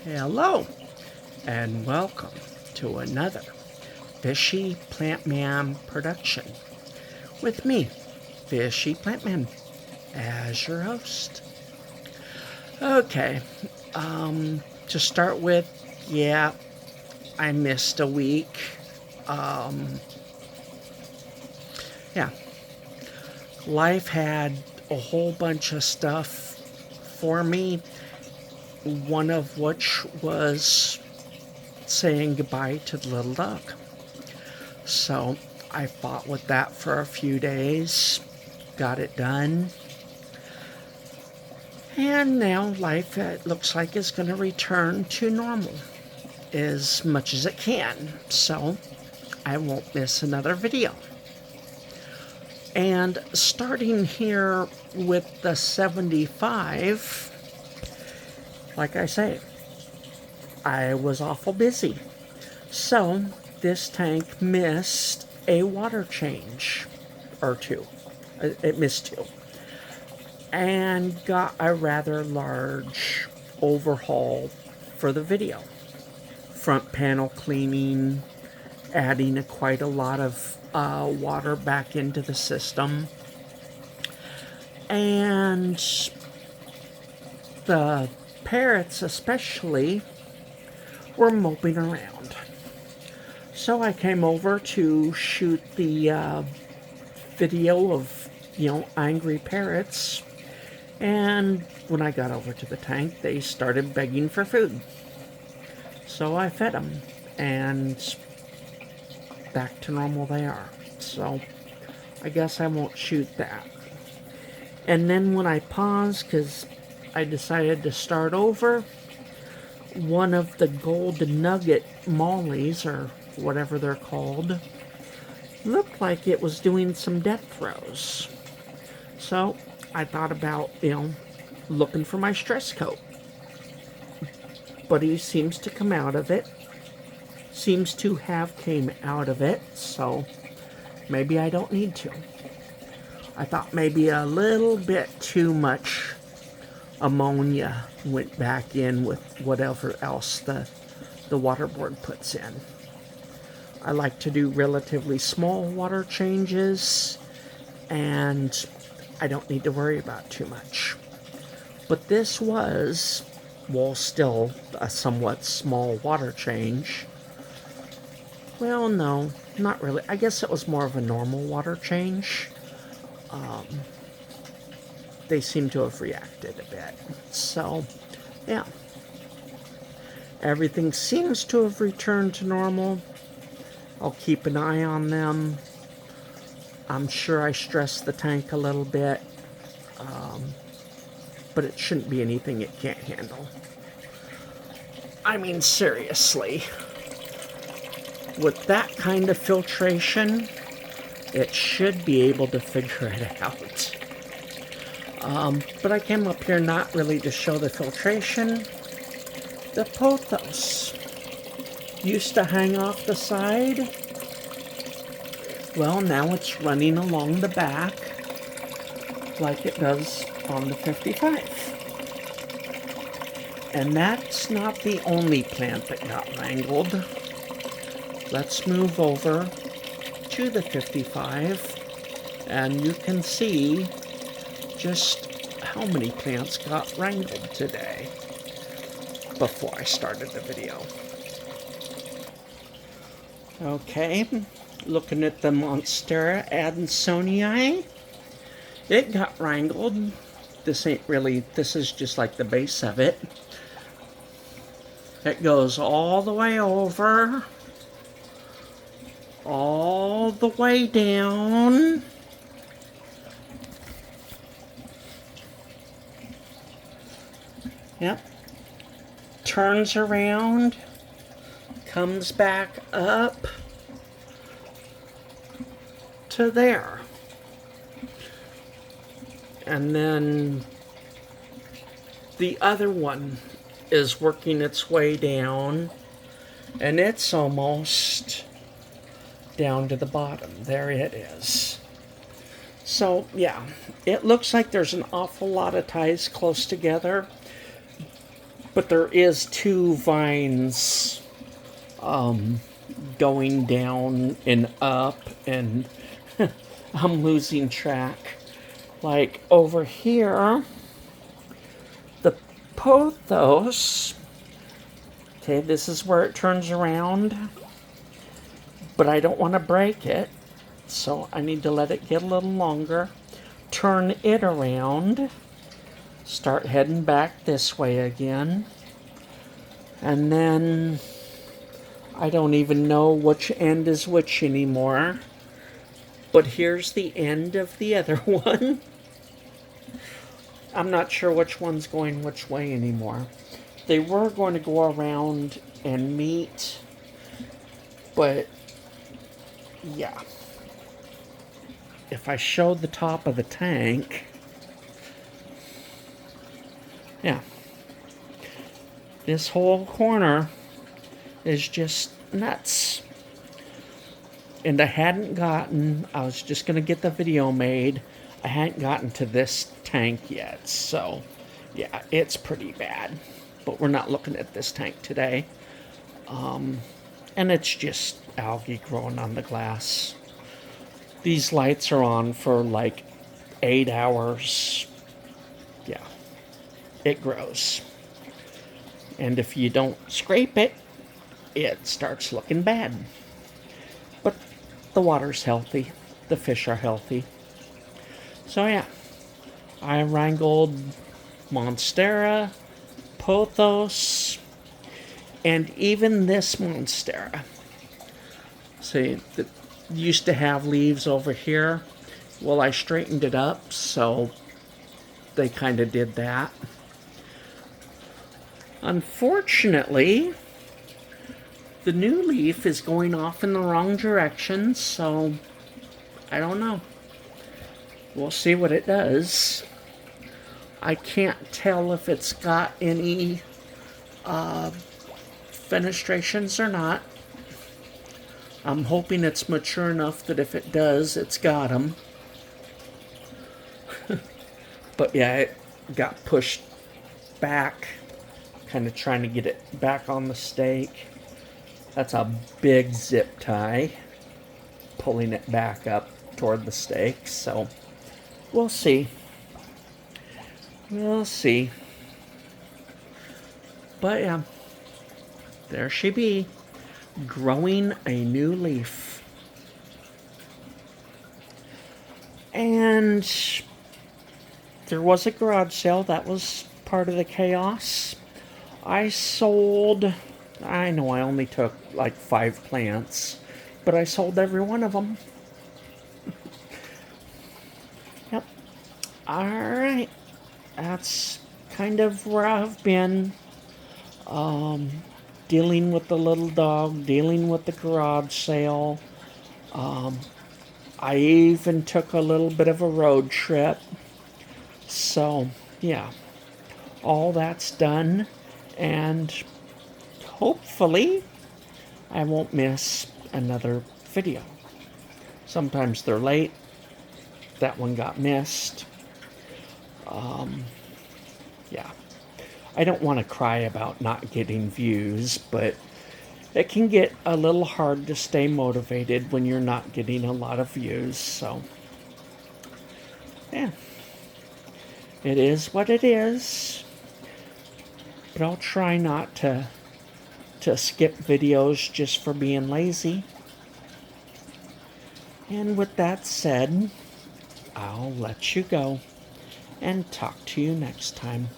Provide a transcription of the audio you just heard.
Hello, and welcome to another Fishy Plant Man production with me, Fishy Plant Man, as your host. Okay, to start with, yeah, I missed a week. Yeah, life had a whole bunch of stuff for me, one of which was saying goodbye to the little dog. So I fought with that for a few days, got it done, and now life, it looks like, is going to return to normal as much as it can. So I won't miss another video. And starting here with the 75, like I say, I was awful busy. So this tank missed a water change or two. It missed two. And got a rather large overhaul for the video. Front panel cleaning, adding quite a lot of water back into the system. And the parrots especially were moping around. So I came over to shoot the video of, angry parrots. And when I got over to the tank, they started begging for food. So I fed them, and back to normal they are. So I guess I won't shoot that. And then when I paused, because I decided to start over, one of the golden nugget mollies, or whatever they're called, looked like it was doing some death throes. So I thought about, looking for my stress coat. But he seems to come out of it. Seems to have came out of it, so maybe I don't need to. I thought maybe a little bit too much ammonia went back in with whatever else the waterboard puts in. I like to do relatively small water changes, and I don't need to worry about too much. But this was, well, still a somewhat small water change. Well, no, not really. I guess it was more of a normal water change. They seem to have reacted a bit. So, yeah. Everything seems to have returned to normal. I'll keep an eye on them. I'm sure I stressed the tank a little bit. But it shouldn't be anything it can't handle. I mean, seriously. With that kind of filtration, it should be able to figure it out. But I came up here not really to show the filtration. The pothos used to hang off the side. Well, now it's running along the back like it does on the 55. And that's not the only plant that got wrangled. Let's move over to the 55, and you can see just how many plants got wrangled today before I started the video. Okay, looking at the Monstera adansonii, it got wrangled. This is just like the base of it. It goes all the way over, all the way down, yep, turns around, comes back up to there, and then the other one is working its way down, and it's almost down to the bottom. There it is. So, yeah, it looks like there's an awful lot of ties close together. But there is two vines going down and up, and I'm losing track. Like over here, the pothos. Okay, this is where it turns around, but I don't want to break it, so I need to let it get a little longer. Turn it around. Start heading back this way again. And then I don't even know which end is which anymore. But here's the end of the other one. I'm not sure which one's going which way anymore. They were going to go around and meet, but yeah. If I showed the top of the tank, yeah, this whole corner is just nuts. And I was just going to get the video made. I hadn't gotten to this tank yet. So, yeah, it's pretty bad. But we're not looking at this tank today. And it's just algae growing on the glass. These lights are on for like 8 hours. Yeah, it grows. And if you don't scrape it, it starts looking bad. But the water's healthy. The fish are healthy. So yeah, I wrangled Monstera, Pothos, and even this Monstera. See, it used to have leaves over here. Well, I straightened it up, so they kind of did that. Unfortunately, the new leaf is going off in the wrong direction, so I don't know. We'll see what it does. I can't tell if it's got any fenestrations or not. I'm hoping it's mature enough that if it does, it's got them. But yeah, it got pushed back, kind of trying to get it back on the stake. That's a big zip tie, pulling it back up toward the stake. So we'll see. We'll see. But yeah, there she be, growing a new leaf. And there was a garage sale. That was part of the chaos. I know I only took like 5 plants, but I sold every one of them. Yep. Alright. That's kind of where I've been. Dealing with the little dog, dealing with the garage sale. I even took a little bit of a road trip. So, yeah. All that's done. And hopefully I won't miss another video. Sometimes they're late. That one got missed. Yeah. I don't want to cry about not getting views, but it can get a little hard to stay motivated when you're not getting a lot of views. So, yeah. It is what it is. But I'll try not to skip videos just for being lazy. And with that said, I'll let you go and talk to you next time.